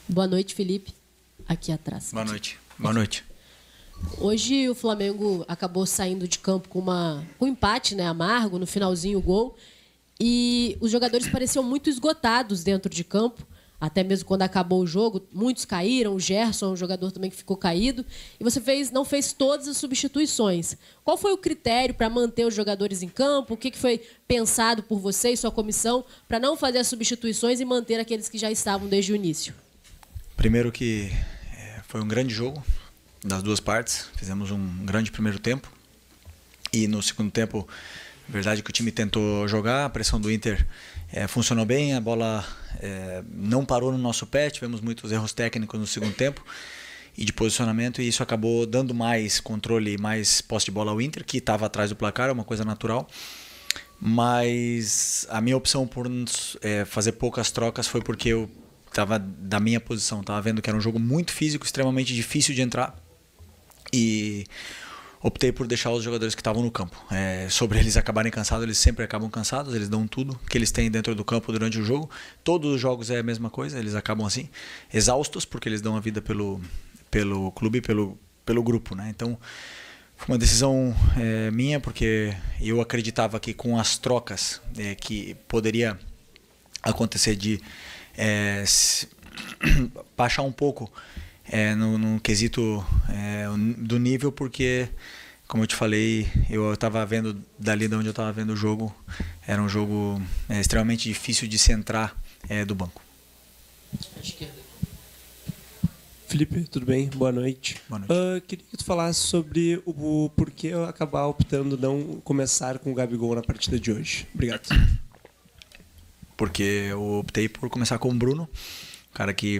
Boa noite, Felipe. Aqui atrás. Boa noite. Boa noite. Hoje o Flamengo acabou saindo de campo com um empate, né, amargo, no finalzinho o gol. E os jogadores pareciam muito esgotados dentro de campo. Até mesmo quando acabou o jogo, muitos caíram. O Gerson, um jogador também que ficou caído. E você não fez todas as substituições. Qual foi o critério para manter os jogadores em campo? O que foi pensado por você e sua comissão para não fazer as substituições e manter aqueles que já estavam desde o início? Primeiro que foi um grande jogo das duas partes. Fizemos um grande primeiro tempo. E no segundo tempo, verdade que o time tentou jogar, a pressão do Inter funcionou bem, a bola não parou no nosso pé, tivemos muitos erros técnicos no segundo tempo e de posicionamento, e isso acabou dando mais controle e mais posse de bola ao Inter, que estava atrás do placar, é uma coisa natural. Mas a minha opção por fazer poucas trocas foi porque eu estava da minha posição, estava vendo que era um jogo muito físico, extremamente difícil de entrar, e optei por deixar os jogadores que estavam no campo. Sobre eles acabarem cansados, eles sempre acabam cansados, eles dão tudo que eles têm dentro do campo durante o jogo. Todos os jogos é a mesma coisa, eles acabam assim, exaustos, porque eles dão a vida pelo clube, pelo grupo, né? Então, foi uma decisão minha, porque eu acreditava que com as trocas que poderia acontecer de baixar um pouco no quesito do nível, porque, como eu te falei, eu estava vendo dali de onde eu estava vendo o jogo, era um jogo extremamente difícil de se entrar do banco. Felipe, tudo bem? Boa noite. Boa noite. Queria que tu falasse sobre o porquê acabar optando não começar com o Gabigol na partida de hoje. Obrigado. Porque eu optei por começar com o Bruno, cara que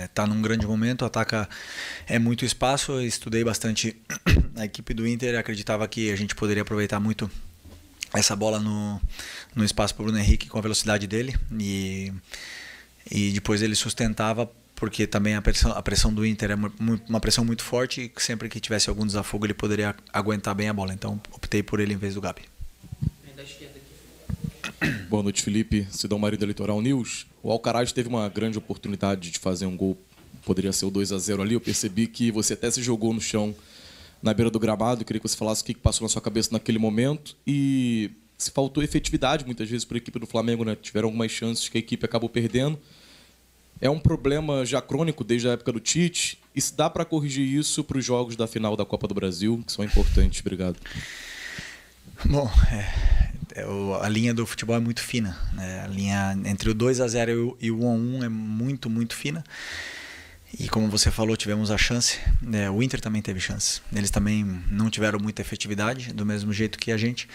está num grande momento, ataca muito espaço. Eu estudei bastante a equipe do Inter, acreditava que a gente poderia aproveitar muito essa bola no espaço para o Bruno Henrique com a velocidade dele, e depois ele sustentava, porque também a pressão do Inter é uma pressão muito forte, e sempre que tivesse algum desafogo ele poderia aguentar bem a bola, então optei por ele em vez do Gabi. Boa noite, Felipe. Sidão Mário da Litoral News. O Alcaraz teve uma grande oportunidade de fazer um gol, poderia ser o 2-0 ali. Eu percebi que você até se jogou no chão na beira do gramado. Eu queria que você falasse o que passou na sua cabeça naquele momento e se faltou efetividade muitas vezes para a equipe do Flamengo, né? Tiveram algumas chances que a equipe acabou perdendo. É um problema já crônico desde a época do Tite, e se dá para corrigir isso para os jogos da final da Copa do Brasil, que são importantes. Obrigado. Bom, a linha do futebol é muito fina, né? A linha entre o 2-0 e o 1-1 é muito, muito fina. E como você falou, tivemos a chance. O Inter também teve chance. Eles também não tiveram muita efetividade, do mesmo jeito que a gente.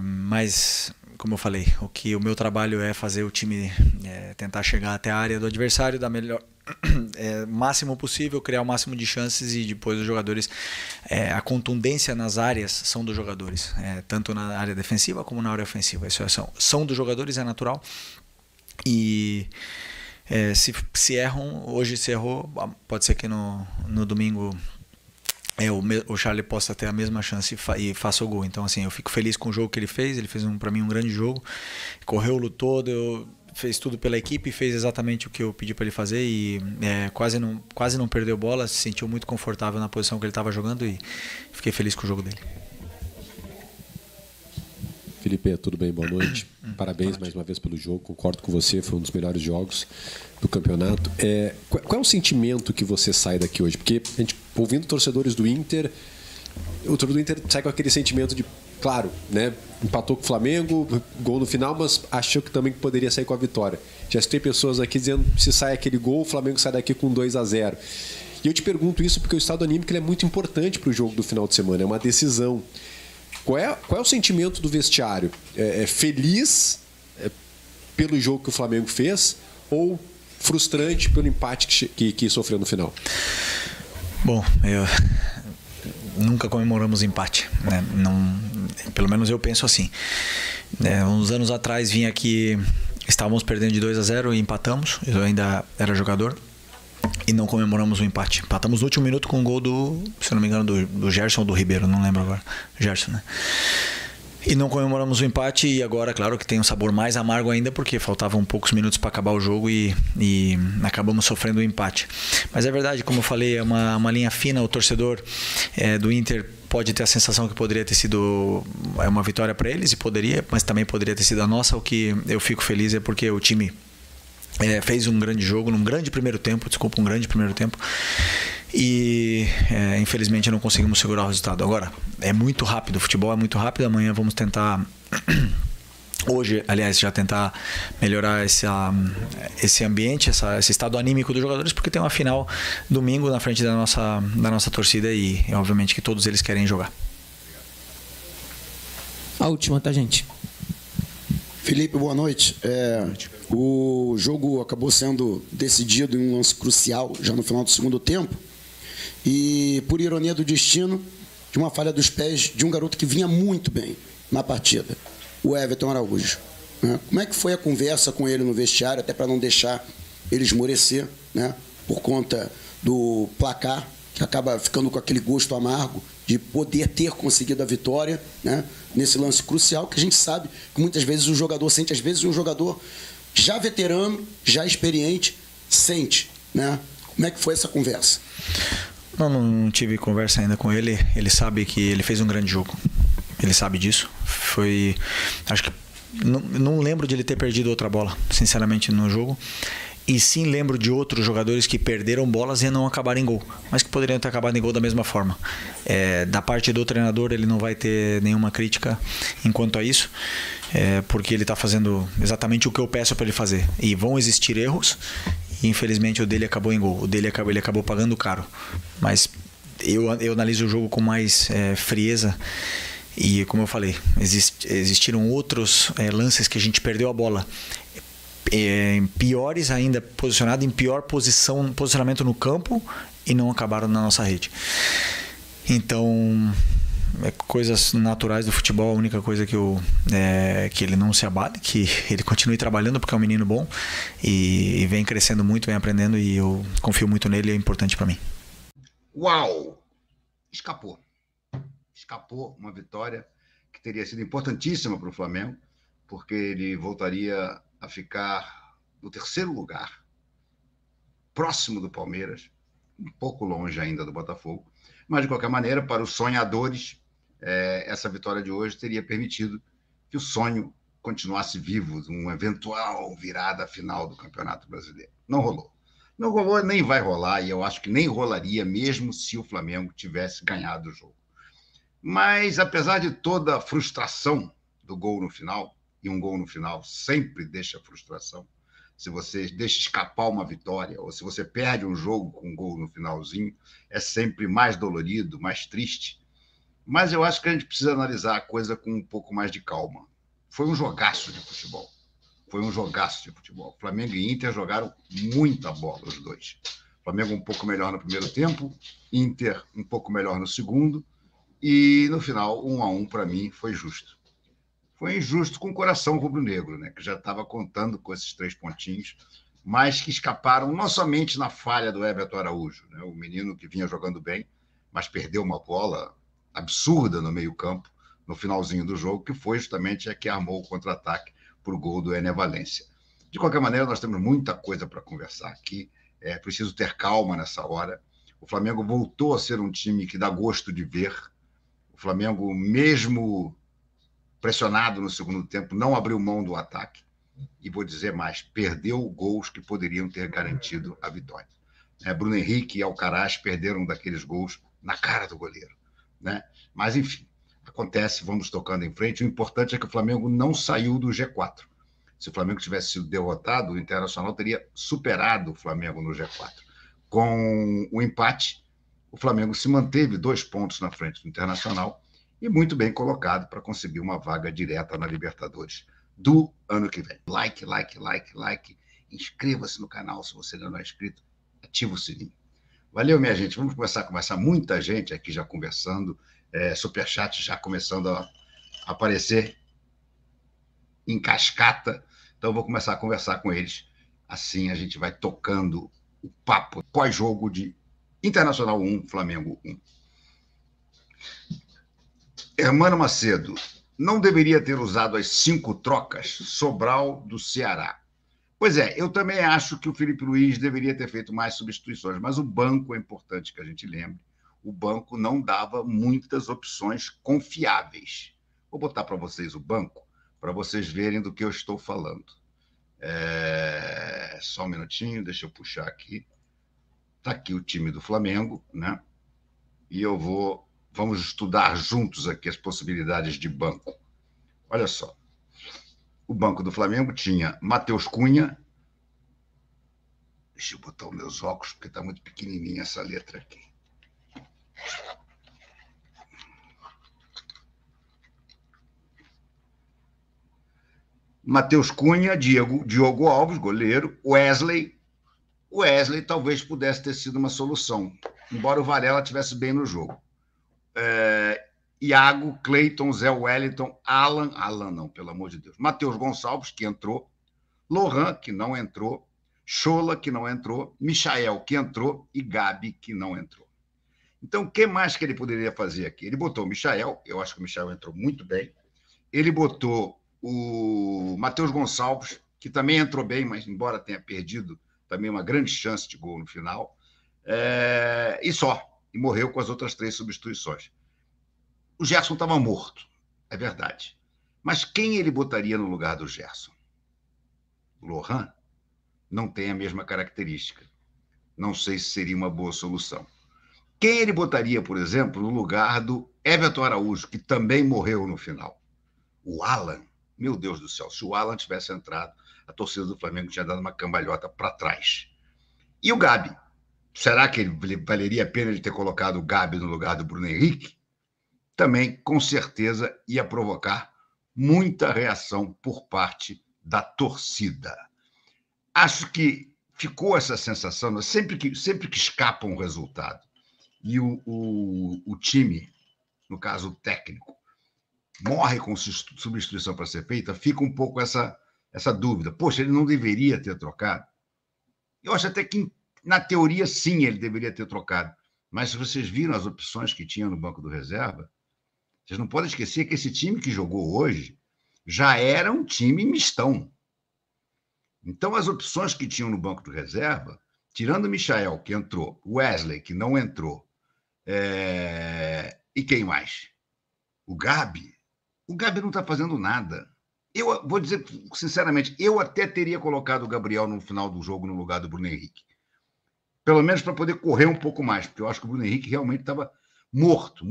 Mas, como eu falei, o meu trabalho é fazer o time tentar chegar até a área do adversário da melhor máximo possível, criar o máximo de chances, e depois os jogadores, a contundência nas áreas são dos jogadores, tanto na área defensiva como na área ofensiva. Isso são dos jogadores, é natural. E se erram, hoje se errou, pode ser que no domingo o Charlie possa ter a mesma chance e faça o gol. Então, assim, eu fico feliz com o jogo que ele fez para mim um grande jogo, correu, lutou, fez tudo pela equipe, fez exatamente o que eu pedi para ele fazer, e quase não perdeu bola, se sentiu muito confortável na posição que ele estava jogando, e fiquei feliz com o jogo dele. Felipe, tudo bem? Boa noite. Parabéns mais uma vez pelo jogo, concordo com você, foi um dos melhores jogos do campeonato. Qual é o sentimento que você sai daqui hoje? Porque a gente, ouvindo torcedores do Inter, o torcedor do Inter sai com aquele sentimento de, claro, né, empatou com o Flamengo, gol no final, mas achou que também poderia sair com a vitória. Já tem pessoas aqui dizendo que se sai aquele gol, o Flamengo sai daqui com 2-0. E eu te pergunto isso porque o estado anímico ele é muito importante para o jogo do final de semana, é uma decisão. Qual é o sentimento do vestiário? Feliz pelo jogo que o Flamengo fez, ou frustrante pelo empate que sofreu no final? Bom, nunca comemoramos empate, né? Não, pelo menos eu penso assim. Uns anos atrás vim aqui, estávamos perdendo de 2-0 e empatamos. Eu ainda era jogador e não comemoramos o empate. Empatamos no último minuto com um gol se eu não me engano, do Gerson ou do Ribeiro, não lembro agora. Gerson, né? E não comemoramos o empate, e agora, claro, que tem um sabor mais amargo ainda, porque faltavam poucos minutos para acabar o jogo e acabamos sofrendo o empate. Mas é verdade, como eu falei, é uma linha fina. O torcedor do Inter pode ter a sensação que poderia ter sido uma vitória para eles, e poderia, mas também poderia ter sido a nossa. O que eu fico feliz é porque o time fez um grande jogo, um grande primeiro tempo. E infelizmente não conseguimos segurar o resultado. Agora, é muito rápido, o futebol é muito rápido. Amanhã vamos tentar, hoje, aliás, já tentar melhorar esse ambiente, esse estado anímico dos jogadores, porque tem uma final domingo na frente da nossa torcida e obviamente que todos eles querem jogar. A última, tá, gente? Felipe, boa noite. O jogo acabou sendo decidido em um lance crucial já no final do segundo tempo. E, por ironia do destino, de uma falha dos pés de um garoto que vinha muito bem na partida, o Everton Araújo. Como é que foi a conversa com ele no vestiário, até para não deixar ele esmorecer, né, por conta do placar, que acaba ficando com aquele gosto amargo de poder ter conseguido a vitória, né, nesse lance crucial, que a gente sabe que muitas vezes o jogador sente, às vezes um jogador já veterano, já experiente, sente, né? Como é que foi essa conversa? Não tive conversa ainda com ele. Ele sabe que ele fez um grande jogo. Ele sabe disso. Acho que não lembro de ele ter perdido outra bola, sinceramente, no jogo. E sim lembro de outros jogadores que perderam bolas e não acabaram em gol, mas que poderiam ter acabado em gol da mesma forma. Da parte do treinador, ele não vai ter nenhuma crítica enquanto a isso, porque ele está fazendo exatamente o que eu peço para ele fazer. E vão existir erros. E infelizmente o dele acabou em gol. Ele acabou pagando caro. Mas eu analiso o jogo com mais frieza. E como eu falei, existiram outros lances que a gente perdeu a bola, piores ainda, posicionado em pior posicionamento no campo, e não acabaram na nossa rede. Então, coisas naturais do futebol. A única coisa que ele não se abate, que ele continue trabalhando, porque é um menino bom e vem crescendo muito, vem aprendendo, e eu confio muito nele, é importante para mim. Uau! Escapou uma vitória que teria sido importantíssima para o Flamengo, porque ele voltaria a ficar no terceiro lugar, próximo do Palmeiras, um pouco longe ainda do Botafogo. Mas, de qualquer maneira, para os sonhadores, essa vitória de hoje teria permitido que o sonho continuasse vivo de uma eventual virada final do Campeonato Brasileiro. Não rolou. Não rolou, nem vai rolar, e eu acho que nem rolaria mesmo se o Flamengo tivesse ganhado o jogo. Mas, apesar de toda a frustração do gol no final, e um gol no final sempre deixa frustração, se você deixa escapar uma vitória, ou se você perde um jogo com um gol no finalzinho, é sempre mais dolorido, mais triste. Mas eu acho que a gente precisa analisar a coisa com um pouco mais de calma. Foi um jogaço de futebol. Flamengo e Inter jogaram muita bola, os dois. Flamengo um pouco melhor no primeiro tempo, Inter um pouco melhor no segundo, e no final, 1-1 para mim foi justo. Foi injusto com o coração rubro-negro, né, que já estava contando com esses 3 pontinhos, mas que escaparam não somente na falha do Everton Araújo, né, o menino que vinha jogando bem, mas perdeu uma bola absurda no meio-campo, no finalzinho do jogo, que foi justamente a que armou o contra-ataque para o gol do Ené Valencia. De qualquer maneira, nós temos muita coisa para conversar aqui, é preciso ter calma nessa hora. O Flamengo voltou a ser um time que dá gosto de ver. O Flamengo, mesmo pressionado no segundo tempo, não abriu mão do ataque. E vou dizer mais, perdeu gols que poderiam ter garantido a vitória. Bruno Henrique e Alcaraz perderam daqueles gols na cara do goleiro, né? Mas, enfim, acontece, vamos tocando em frente. O importante é que o Flamengo não saiu do G4. Se o Flamengo tivesse sido derrotado, o Internacional teria superado o Flamengo no G4. Com o empate, o Flamengo se manteve 2 pontos na frente do Internacional e muito bem colocado para conseguir uma vaga direta na Libertadores do ano que vem. Like. Inscreva-se no canal se você ainda não é inscrito. Ativa o sininho. Valeu, minha gente. Vamos começar a conversar. Muita gente aqui já conversando. Superchat já começando a aparecer em cascata. Então, eu vou começar a conversar com eles. Assim, a gente vai tocando o papo pós-jogo de Internacional 1, Flamengo 1. Hermano Macedo, não deveria ter usado as 5 trocas Sobral do Ceará. Pois é, eu também acho que o Felipe Luiz deveria ter feito mais substituições, mas o banco é importante que a gente lembre. O banco não dava muitas opções confiáveis. Vou botar para vocês o banco, para vocês verem do que eu estou falando. Só um minutinho, deixa eu puxar aqui. Está aqui o time do Flamengo, né? E vamos estudar juntos aqui as possibilidades de banco. Olha só. O banco do Flamengo tinha Matheus Cunha. Deixa eu botar os meus óculos, porque está muito pequenininha essa letra aqui. Matheus Cunha, Diogo Alves, goleiro, Wesley. O Wesley talvez pudesse ter sido uma solução, embora o Varela estivesse bem no jogo. Iago, Cleiton, Zé Wellington, Alan não, pelo amor de Deus. Matheus Gonçalves, que entrou. Lohan, que não entrou. Chola, que não entrou. Michael, que entrou. E Gabi, que não entrou. Então, o que mais que ele poderia fazer aqui? Ele botou o Michael, eu acho que o Michael entrou muito bem. Ele botou o Matheus Gonçalves, que também entrou bem, mas embora tenha perdido também uma grande chance de gol no final. E morreu com as outras 3 substituições. O Gerson estava morto, é verdade. Mas quem ele botaria no lugar do Gerson? O Lohan não tem a mesma característica. Não sei se seria uma boa solução. Quem ele botaria, por exemplo, no lugar do Everton Araújo, que também morreu no final? O Alan. Meu Deus do céu, se o Alan tivesse entrado, a torcida do Flamengo tinha dado uma cambalhota para trás. E o Gabi? Será que valeria a pena ele ter colocado o Gabi no lugar do Bruno Henrique? Também, com certeza, ia provocar muita reação por parte da torcida. Acho que ficou essa sensação, sempre que escapa um resultado e o time, no caso o técnico, morre com substituição para ser feita, fica um pouco essa dúvida. Poxa, ele não deveria ter trocado? Eu acho até que, na teoria, sim, ele deveria ter trocado. Mas se vocês viram as opções que tinha no banco do reserva, vocês não podem esquecer que esse time que jogou hoje já era um time mistão. Então, as opções que tinham no banco do reserva, tirando o Michael, que entrou, Wesley, que não entrou, e quem mais? O Gabi. O Gabi não está fazendo nada. Eu vou dizer, sinceramente, eu até teria colocado o Gabriel no final do jogo no lugar do Bruno Henrique. Pelo menos para poder correr um pouco mais, porque eu acho que o Bruno Henrique realmente estava morto.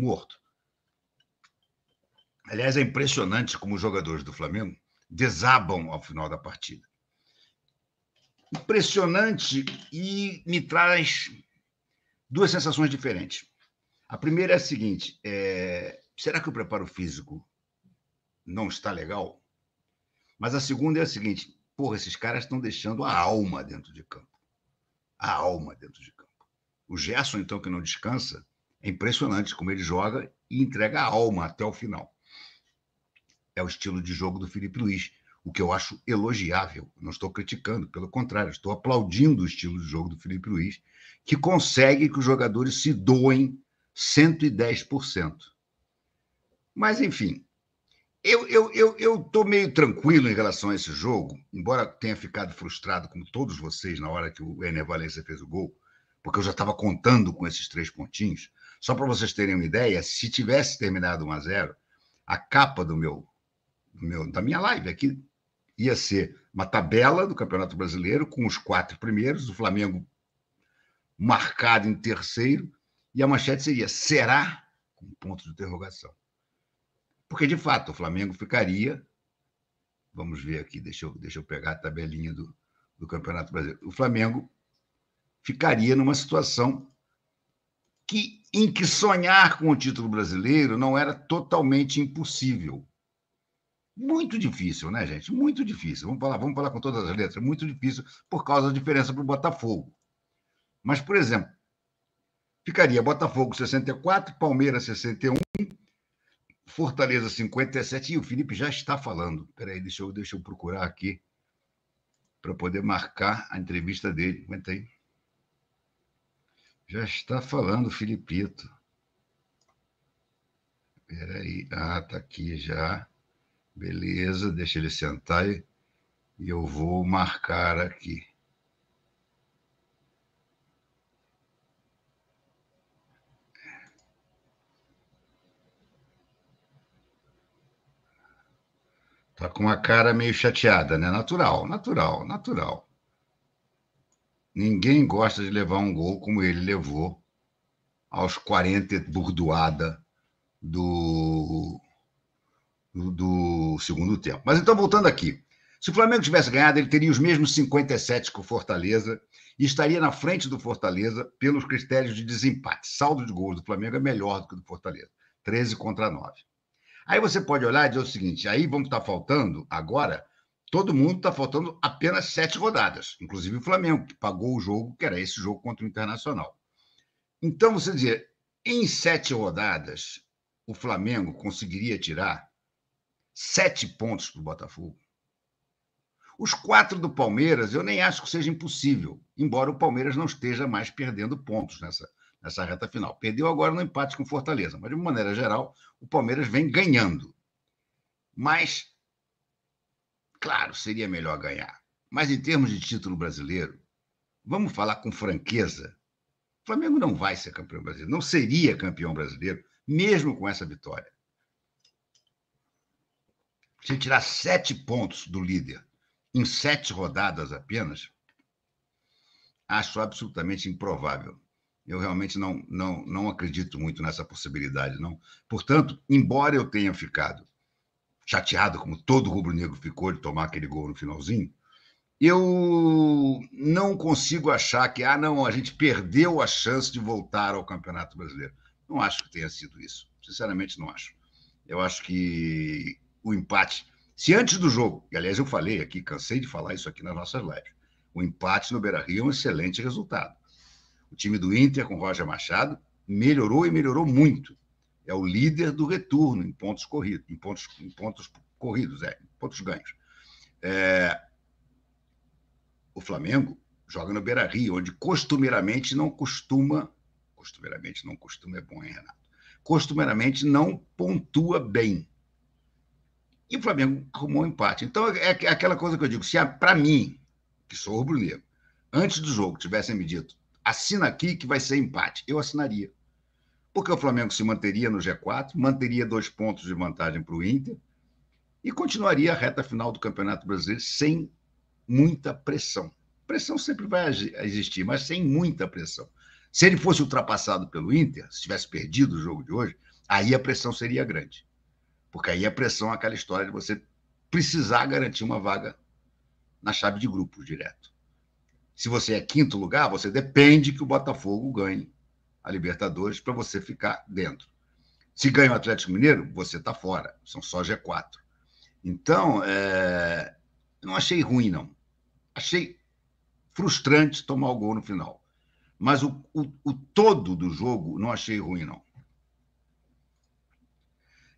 Aliás, é impressionante como os jogadores do Flamengo desabam ao final da partida. Impressionante e me traz 2 sensações diferentes. A primeira é a seguinte, será que o preparo físico não está legal? Mas a segunda é a seguinte, esses caras estão deixando a alma dentro de campo. A alma dentro de campo. O Gerson, então, que não descansa, é impressionante como ele joga e entrega a alma até o final. É o estilo de jogo do Felipe Luiz, o que eu acho elogiável. Não estou criticando, pelo contrário, estou aplaudindo o estilo de jogo do Felipe Luiz, que consegue que os jogadores se doem 110%. Mas, enfim, eu estou meio tranquilo em relação a esse jogo, embora tenha ficado frustrado, como todos vocês, na hora que o Ener Valencia fez o gol, porque eu já estava contando com esses 3 pontinhos. Só para vocês terem uma ideia, se tivesse terminado 1-0, a capa da minha live aqui ia ser uma tabela do Campeonato Brasileiro com os 4 primeiros, o Flamengo marcado em terceiro, e a manchete seria: será? Com ponto de interrogação. Porque, de fato, o Flamengo ficaria... Vamos ver aqui, deixa eu pegar a tabelinha do Campeonato Brasileiro. O Flamengo ficaria numa situação em que sonhar com o título brasileiro não era totalmente impossível. Muito difícil, né, gente? Muito difícil. Vamos falar com todas as letras. Muito difícil por causa da diferença para o Botafogo. Mas, por exemplo, ficaria Botafogo 64, Palmeiras 61, Fortaleza 57, e o Felipe já está falando. Espera aí, deixa eu procurar aqui para poder marcar a entrevista dele. Aguenta aí. Já está falando, Filipito. Espera aí. Está aqui já. Beleza, deixa ele sentar e eu vou marcar aqui. Tá com uma cara meio chateada, né? Natural, natural, natural. Ninguém gosta de levar um gol como ele levou aos 40 burdoada do segundo tempo. Mas então, voltando aqui. Se o Flamengo tivesse ganhado, ele teria os mesmos 57 que o Fortaleza e estaria na frente do Fortaleza pelos critérios de desempate. Saldo de gols do Flamengo é melhor do que o do Fortaleza. 13-9. Aí você pode olhar e dizer o seguinte, aí vamos estar faltando, agora, todo mundo está faltando apenas 7 rodadas, inclusive o Flamengo, que pagou o jogo, que era esse jogo contra o Internacional. Então, você dizer, em 7 rodadas, o Flamengo conseguiria tirar 7 pontos para o Botafogo. Os 4 do Palmeiras, eu nem acho que seja impossível, embora o Palmeiras não esteja mais perdendo pontos nessa reta final. Perdeu agora no empate com o Fortaleza, mas, de uma maneira geral, o Palmeiras vem ganhando. Mas, claro, seria melhor ganhar. Mas, em termos de título brasileiro, vamos falar com franqueza, o Flamengo não vai ser campeão brasileiro, não seria campeão brasileiro, mesmo com essa vitória. Se tirar 7 pontos do líder em 7 rodadas apenas, acho absolutamente improvável. Eu realmente não acredito muito nessa possibilidade, não. Portanto, embora eu tenha ficado chateado, como todo rubro-negro ficou, de tomar aquele gol no finalzinho, eu não consigo achar que, a gente perdeu a chance de voltar ao Campeonato Brasileiro. Não acho que tenha sido isso. Sinceramente, não acho. Eu acho que o empate, se antes do jogo, e aliás eu falei aqui, cansei de falar isso aqui nas nossas lives, o empate no Beira-Rio é um excelente resultado. O time do Inter, com Roger Machado, melhorou e melhorou muito. É o líder do retorno em pontos corridos, em pontos ganhos. O Flamengo joga no Beira-Rio, onde costumeiramente não costuma é bom, hein, Renato? Costumeiramente não pontua bem. E o Flamengo arrumou um empate. Então, é aquela coisa que eu digo, se para mim, que sou rubro-negro, antes do jogo tivessem me dito, assina aqui que vai ser empate, eu assinaria. Porque o Flamengo se manteria no G4, manteria 2 pontos de vantagem para o Inter e continuaria a reta final do Campeonato Brasileiro sem muita pressão. Pressão sempre vai existir, mas sem muita pressão. Se ele fosse ultrapassado pelo Inter, se tivesse perdido o jogo de hoje, aí a pressão seria grande. Porque aí a pressão é aquela história de você precisar garantir uma vaga na chave de grupos direto. Se você é 5º lugar, você depende que o Botafogo ganhe a Libertadores para você ficar dentro. Se ganha o Atlético Mineiro, você está fora. São só G4. Então, não achei ruim, não. Achei frustrante tomar o gol no final. Mas o todo do jogo não achei ruim, não.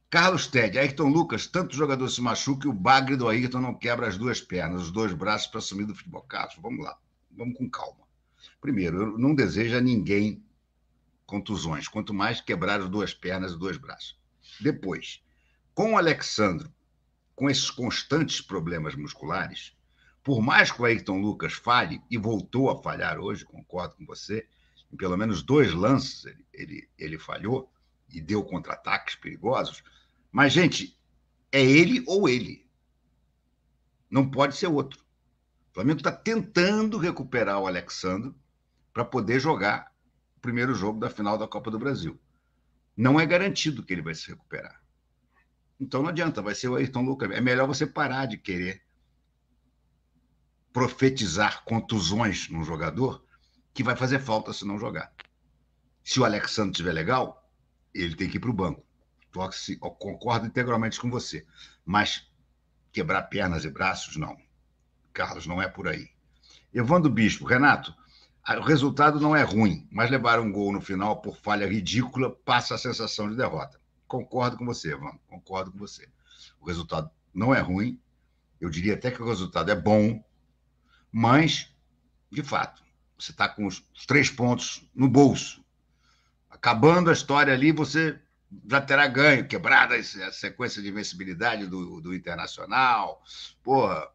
Carlos Tede, Ayrton Lucas, tanto jogador se machuca e o bagre do Ayrton não quebra as 2 pernas, os 2 braços para assumir do futebol. Carlos, vamos lá. Vamos com calma. Primeiro, eu não desejo a ninguém contusões, quanto mais quebrar as 2 pernas e 2 braços. Depois, com o Alexandre, com esses constantes problemas musculares, por mais que o Ayrton Lucas falhe, e voltou a falhar hoje, concordo com você, em pelo menos 2 lances ele falhou e deu contra-ataques perigosos, mas, gente, é ele ou ele. Não pode ser outro. O Flamengo está tentando recuperar o Alexandre para poder jogar o primeiro jogo da final da Copa do Brasil. Não é garantido que ele vai se recuperar. Então não adianta, vai ser o Ayrton Lucas. É melhor você parar de querer profetizar contusões num jogador que vai fazer falta se não jogar. Se o Alexandre estiver legal, ele tem que ir para o banco. Eu concordo integralmente com você. Mas quebrar pernas e braços, não. Carlos, não é por aí. Evandro Bispo, Renato, o resultado não é ruim, mas levar um gol no final por falha ridícula passa a sensação de derrota. Concordo com você, Evandro, concordo com você. O resultado não é ruim, eu diria até que o resultado é bom, mas, de fato, você está com os 3 pontos no bolso. Acabando a história ali, você já terá ganho, quebrada a sequência de invencibilidade do Internacional, porra,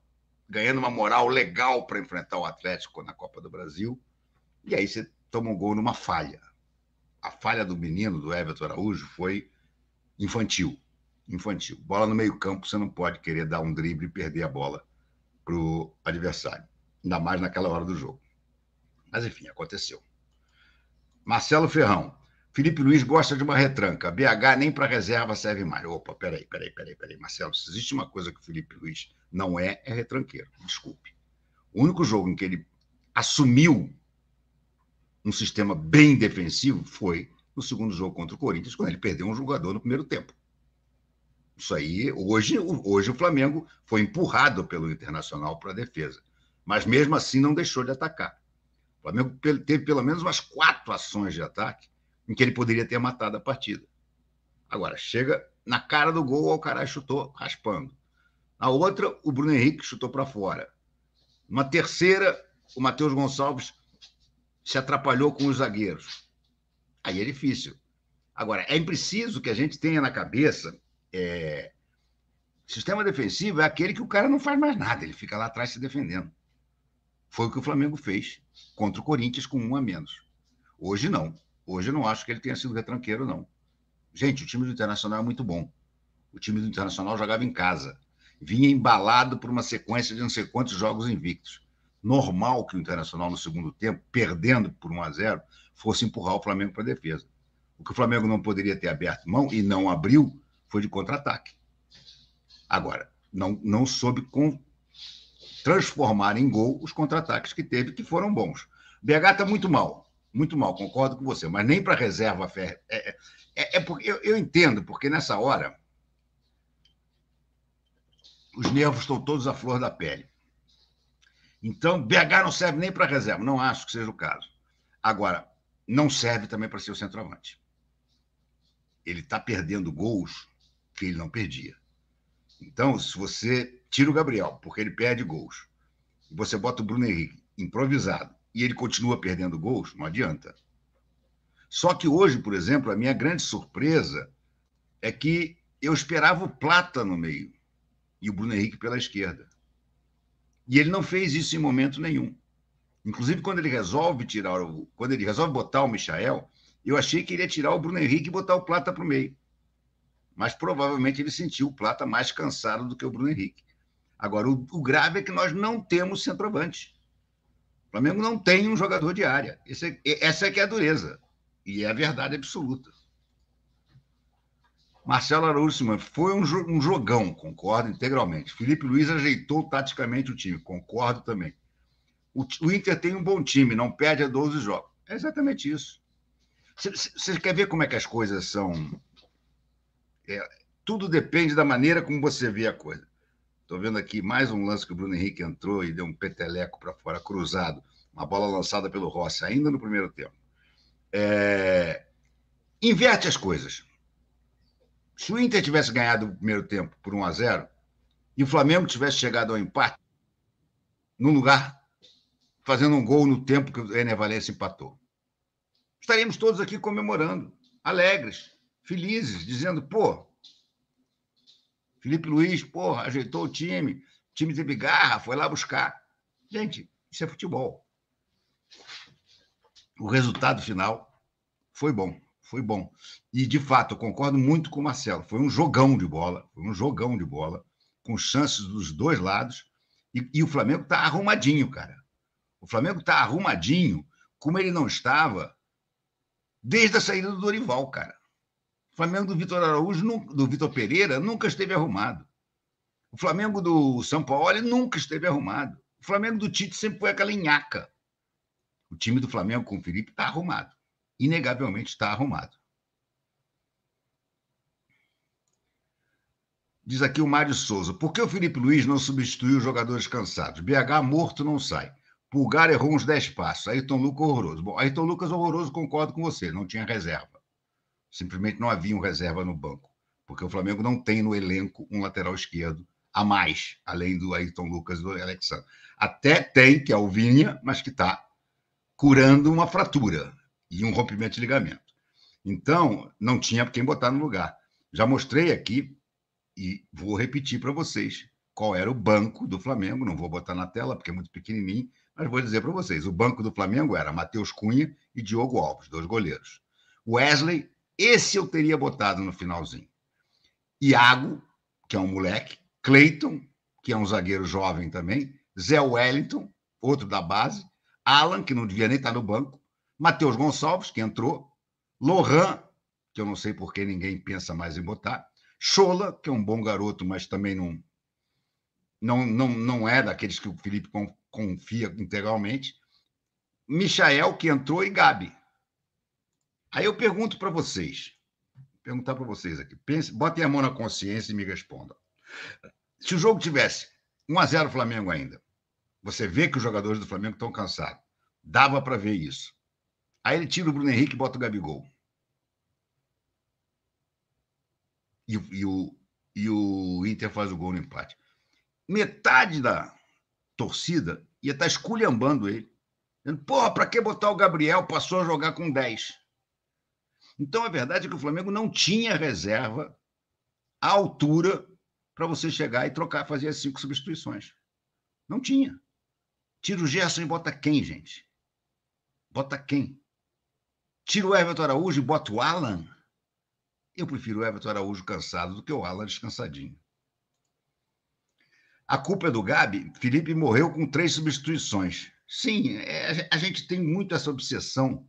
ganhando uma moral legal para enfrentar o Atlético na Copa do Brasil. E aí você toma um gol numa falha. A falha do menino, do Everton Araújo, foi infantil. Infantil. Bola no meio-campo, você não pode querer dar um drible e perder a bola para o adversário. Ainda mais naquela hora do jogo. Mas, enfim, aconteceu. Marcelo Ferrão. Felipe Luiz gosta de uma retranca. BH nem para reserva serve mais. Opa, peraí. Marcelo, se existe uma coisa que o Felipe Luiz não é retranqueiro. Desculpe. O único jogo em que ele assumiu um sistema bem defensivo foi no segundo jogo contra o Corinthians, quando ele perdeu um jogador no primeiro tempo. Isso aí, hoje o Flamengo foi empurrado pelo Internacional para a defesa. Mas mesmo assim não deixou de atacar. O Flamengo teve pelo menos umas 4 ações de ataque em que ele poderia ter matado a partida. Agora, chega na cara do gol, o Alcaraz chutou raspando. Na outra, o Bruno Henrique chutou para fora. Uma terceira, o Matheus Gonçalves se atrapalhou com os zagueiros. Aí é difícil. Agora, é preciso que a gente tenha na cabeça sistema defensivo é aquele que o cara não faz mais nada, ele fica lá atrás se defendendo. Foi o que o Flamengo fez contra o Corinthians com 1 a menos. Hoje não. Hoje eu não acho que ele tenha sido retranqueiro, não. Gente, o time do Internacional é muito bom. O time do Internacional jogava em casa. Vinha embalado por uma sequência de não sei quantos jogos invictos. Normal que o Internacional, no segundo tempo, perdendo por 1 a 0, fosse empurrar o Flamengo para a defesa. O que o Flamengo não poderia ter aberto mão e não abriu foi de contra-ataque. Agora, não soube transformar em gol os contra-ataques que teve, que foram bons. BH está muito mal, concordo com você, mas nem para reserva porque eu entendo, porque nessa hora os nervos estão todos à flor da pele. Então, BH não serve nem para reserva, não acho que seja o caso. Agora, não serve também para ser o centroavante. Ele está perdendo gols que ele não perdia. Então, se você tira o Gabriel, porque ele perde gols, e você bota o Bruno Henrique improvisado, e ele continua perdendo gols, não adianta. Só que hoje, por exemplo, a minha grande surpresa é que eu esperava o Plata no meio e o Bruno Henrique pela esquerda. E ele não fez isso em momento nenhum. Inclusive, quando ele resolve botar o Michael, eu achei que ele ia tirar o Bruno Henrique e botar o Plata para o meio. Mas provavelmente ele sentiu o Plata mais cansado do que o Bruno Henrique. Agora, o grave é que nós não temos centroavante. O Flamengo não tem um jogador de área. Essa é que é a dureza. E é a verdade absoluta. Marcelo Araújo, foi um jogão, concordo integralmente. Felipe Luiz ajeitou taticamente o time, concordo também. O Inter tem um bom time, não perde a 12 jogos. É exatamente isso. Você quer ver como é que as coisas são? Tudo depende da maneira como você vê a coisa. Estou vendo aqui mais um lance que o Bruno Henrique entrou e deu um peteleco para fora, cruzado. Uma bola lançada pelo Rossi, ainda no primeiro tempo. Inverte as coisas. Se o Inter tivesse ganhado o primeiro tempo por 1 a 0 e o Flamengo tivesse chegado ao empate, no lugar, fazendo um gol no tempo que o Ener Valencia empatou, estaríamos todos aqui comemorando, alegres, felizes, dizendo, Felipe Luiz, ajeitou o time teve garra, foi lá buscar. Gente, isso é futebol. O resultado final foi bom. E, de fato, eu concordo muito com o Marcelo. Foi um jogão de bola, com chances dos dois lados. E o Flamengo está arrumadinho, cara. O Flamengo está arrumadinho como ele não estava desde a saída do Dorival, cara. O Flamengo do Vitor Araújo, do Vitor Pereira, nunca esteve arrumado. O Flamengo do Sampaoli nunca esteve arrumado. O Flamengo do Tite sempre foi aquela nhaca. O time do Flamengo com o Felipe está arrumado. Inegavelmente está arrumado. Diz aqui o Mário Souza. Por que o Felipe Luiz não substituiu os jogadores cansados? BH morto não sai. Pulgar errou uns 10 passos. Ayrton Lucas horroroso. Bom, Ayrton Lucas horroroso, concordo com você. Não tinha reserva. Simplesmente não havia um reserva no banco. Porque o Flamengo não tem no elenco um lateral esquerdo a mais, além do Ayrton Lucas e do Alexandre. Até tem, que é o Vinha, mas que está curando uma fratura e um rompimento de ligamento. Então, não tinha quem botar no lugar. Já mostrei aqui e vou repetir para vocês qual era o banco do Flamengo. Não vou botar na tela porque é muito pequenininho, mas vou dizer para vocês. O banco do Flamengo era Matheus Cunha e Diogo Alves, 2 goleiros. Wesley, esse eu teria botado no finalzinho. Iago, que é um moleque. Cleiton, que é um zagueiro jovem também. Zé Wellington, outro da base. Alan, que não devia nem estar no banco. Matheus Gonçalves, que entrou. Lohan, que eu não sei por que ninguém pensa mais em botar. Chola, que é um bom garoto, mas também não é daqueles que o Felipe confia integralmente. Michael, que entrou, e Gabi. Aí eu pergunto para vocês, perguntar para vocês aqui, botem a mão na consciência e me respondam. Se o jogo tivesse 1-0 Flamengo ainda, você vê que os jogadores do Flamengo estão cansados. Dava para ver isso. Aí ele tira o Bruno Henrique e bota o Gabigol. E o Inter faz o gol no empate. Metade da torcida ia estar esculhambando ele. Dizendo, porra, para que botar o Gabriel? Passou a jogar com 10. Então, a verdade é que o Flamengo não tinha reserva à altura para você chegar e trocar, fazer as 5 substituições. Não tinha. Tira o Gerson e bota quem, gente? Bota quem? Tira o Everton Araújo e bota o Alan? Eu prefiro o Everton Araújo cansado do que o Alan descansadinho. A culpa é do Gabi. Felipe morreu com 3 substituições. Sim, a gente tem muito essa obsessão.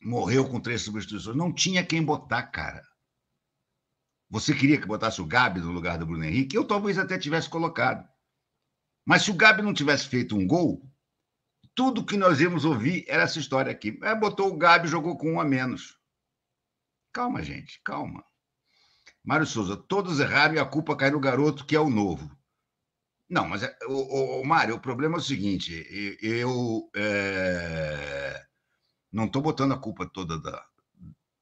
Morreu com 3 substituições. Não tinha quem botar, cara. Você queria que botasse o Gabi no lugar do Bruno Henrique? Eu talvez até tivesse colocado. Mas se o Gabi não tivesse feito um gol, tudo que nós íamos ouvir era essa história aqui. Botou o Gabi e jogou com 1 a menos. Calma, gente, calma. Mário Souza, todos erraram e a culpa cai no garoto que é o novo. Não, mas, Mário, o problema é o seguinte, eu não estou botando a culpa toda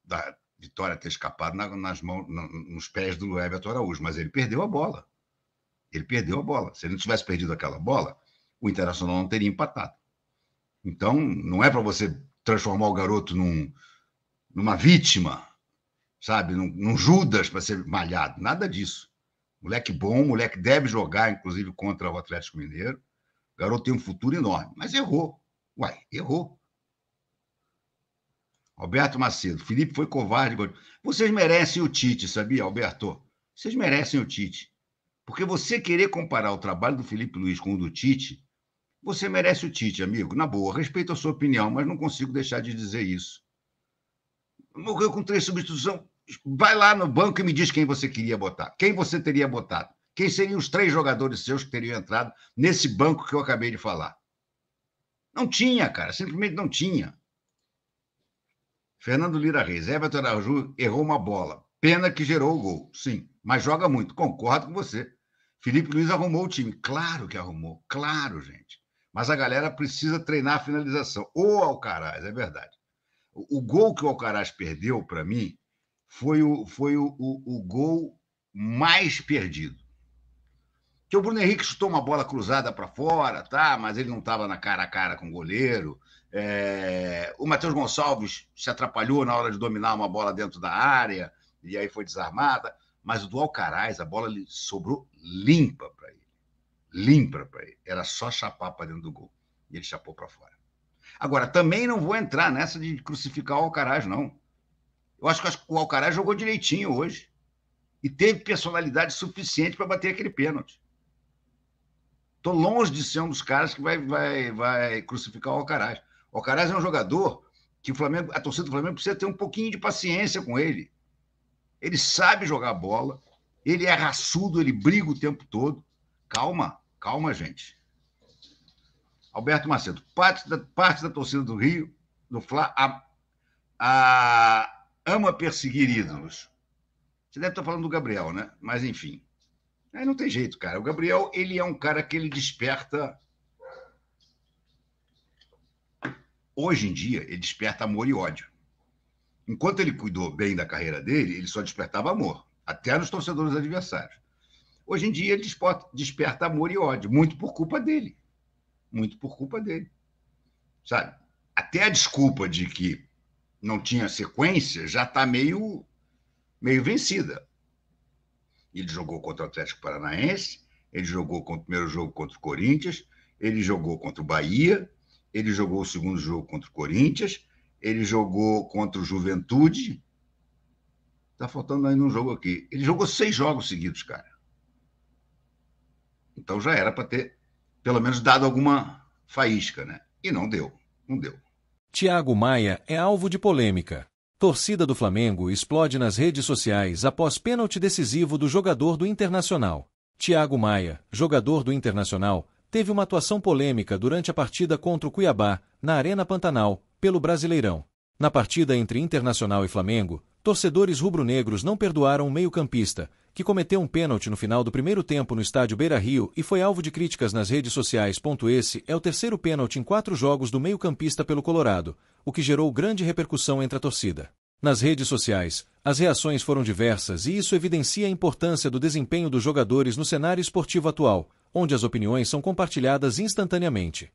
da Vitória ter escapado nos pés do Everton Araújo, mas ele perdeu a bola. Ele perdeu a bola. Se ele não tivesse perdido aquela bola, o Internacional não teria empatado. Então, não é para você transformar o garoto numa vítima, sabe? Num Judas para ser malhado. Nada disso. Moleque bom, moleque deve jogar, inclusive, contra o Atlético Mineiro. O garoto tem um futuro enorme, mas errou. Errou. Alberto Macedo, Felipe foi covarde. Vocês merecem o Tite, sabia, Alberto? Vocês merecem o Tite. Porque você querer comparar o trabalho do Felipe Luiz com o do Tite, você merece o Tite, amigo. Na boa, respeito a sua opinião, mas não consigo deixar de dizer isso. Morreu com 3 substituições. Vai lá no banco e me diz quem você queria botar. Quem você teria botado? Quem seriam os 3 jogadores seus que teriam entrado nesse banco que eu acabei de falar? Não tinha, cara. Simplesmente não tinha. Fernando Lira Reis. Everton Araújo errou uma bola. Pena que gerou o gol. Sim, mas joga muito. Concordo com você. Felipe Luiz arrumou o time. Claro que arrumou. Claro, gente. Mas a galera precisa treinar a finalização. O Alcaraz, é verdade. O gol que o Alcaraz perdeu, para mim, foi o gol mais perdido. Que o Bruno Henrique chutou uma bola cruzada para fora, tá? Mas ele não estava na cara a cara com o goleiro. O Matheus Gonçalves se atrapalhou na hora de dominar uma bola dentro da área, e aí foi desarmada. Mas o do Alcaraz, a bola sobrou limpa para ele. Limpa para ele. Era só chapar para dentro do gol. E ele chapou para fora. Agora, também não vou entrar nessa de crucificar o Alcaraz, não. Eu acho que o Alcaraz jogou direitinho hoje. E teve personalidade suficiente para bater aquele pênalti. Estou longe de ser um dos caras que vai crucificar o Alcaraz. O Alcaraz é um jogador que a torcida do Flamengo precisa ter um pouquinho de paciência com ele. Ele sabe jogar bola, ele é raçudo, ele briga o tempo todo. Calma, gente. Alberto Macedo, parte da torcida do Rio, do Fla, ama perseguir ídolos. Você deve estar falando do Gabriel, né? Mas, enfim. Aí não tem jeito, cara. O Gabriel, ele é um cara que ele desperta... Hoje em dia, ele desperta amor e ódio. Enquanto ele cuidou bem da carreira dele, ele só despertava amor, até nos torcedores adversários. Hoje em dia, ele desperta amor e ódio, muito por culpa dele. Muito por culpa dele. Sabe? Até a desculpa de que não tinha sequência, já está meio vencida. Ele jogou contra o Atlético Paranaense, ele jogou o primeiro jogo contra o Corinthians, ele jogou contra o Bahia, ele jogou o segundo jogo contra o Corinthians, ele jogou contra o Juventude. Está faltando ainda um jogo aqui. Ele jogou 6 jogos seguidos, cara. Então já era para ter, pelo menos, dado alguma faísca, né? E não deu. Não deu. Thiago Maia é alvo de polêmica. Torcida do Flamengo explode nas redes sociais após pênalti decisivo do jogador do Internacional. Thiago Maia, jogador do Internacional, teve uma atuação polêmica durante a partida contra o Cuiabá, na Arena Pantanal, pelo Brasileirão. Na partida entre Internacional e Flamengo, torcedores rubro-negros não perdoaram o meio-campista, que cometeu um pênalti no final do primeiro tempo no estádio Beira-Rio e foi alvo de críticas nas redes sociais. Esse é o terceiro pênalti em 4 jogos do meio-campista pelo Colorado, o que gerou grande repercussão entre a torcida. Nas redes sociais, as reações foram diversas e isso evidencia a importância do desempenho dos jogadores no cenário esportivo atual, onde as opiniões são compartilhadas instantaneamente.